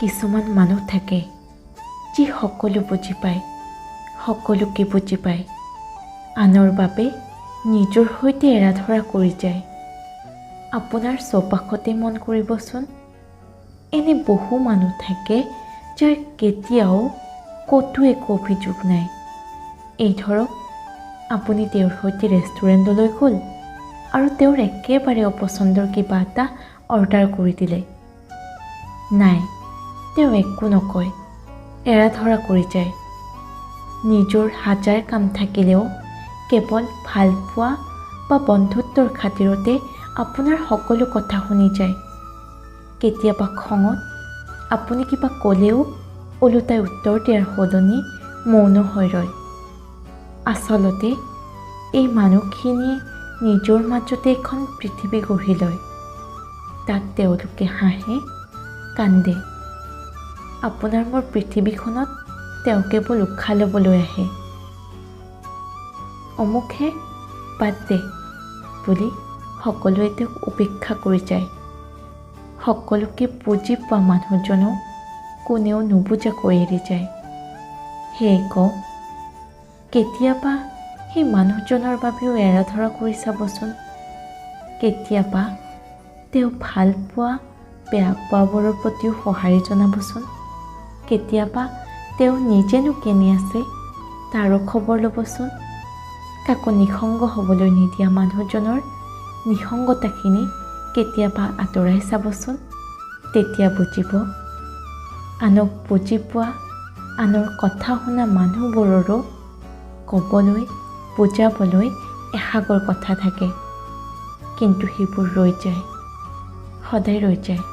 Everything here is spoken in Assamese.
কিছুমান মানুহ থাকে যি সকলো বুজি পায়, সকলোকে বুজি পায়, আনৰ বাবে নিজৰ সৈতে এৰাধৰা কৰি যায়। আপোনাৰ চৌপাশতে মন কৰিবচোন, এনে বহু মানুহ থাকে যাৰ কেতিয়াও ক'তো একো অভিযোগ নাই। এই ধৰক আপুনি তেওঁৰ সৈতে ৰেষ্টুৰেণ্টলৈ গ'ল আৰু তেওঁৰ একেবাৰে অপচন্দৰ কিবা এটা অৰ্ডাৰ কৰি দিলে। নাই, তেওঁ একো নকয়, এৰাধৰা কৰি যায়। নিজৰ হাজাৰ কাম থাকিলেও কেৱল ভালপোৱা বা বন্ধুত্বৰ খাতিৰতে আপোনাৰ সকলো কথা শুনি যায়। কেতিয়াবা খঙত আপুনি কিবা ক'লেও ওলোটাই উত্তৰ দিয়াৰ সলনি মৌন হৈ ৰয়। আচলতে এই মানুহখিনিয়ে নিজৰ মাজতে এখন পৃথিৱী গঢ়ি লয়। তাত তেওঁলোকে হাঁহে, কান্দে। আপোনাৰ মোৰ পৃথিৱীখনত তেওঁ কেৱল উশাহ ল'বলৈ আহে। অমুকহে বাদ দে বুলি সকলোৱে তেওঁক উপেক্ষা কৰি যায়। সকলোকে বুজি পোৱা মানুহজনক কোনেও নুবুজাকৈ এৰি যায়। সেয়ে কওঁ, কেতিয়াবা সেই মানুহজনৰ বাবেও এৰাধৰা কৰি চাবচোন। কেতিয়াবা তেওঁ ভাল পোৱা বেয়া পোৱাবোৰৰ প্ৰতিও সঁহাৰি জনাবচোন। কেতিয়াবা তেওঁ নিজেনো কেনে আছে তাৰো খবৰ ল'বচোন। কাকো নিসংগ হ'বলৈ নিদিয়া মানুহজনৰ নিসংগতাখিনি কেতিয়াবা আঁতৰাই চাবচোন। তেতিয়া বুজিব, আনক বুজি পোৱা, আনৰ কথা শুনা মানুহবোৰৰো ক'বলৈ, বুজাবলৈ এসাগৰ কথা থাকে, কিন্তু সেইবোৰ ৰৈ যায়, সদায় ৰৈ যায়।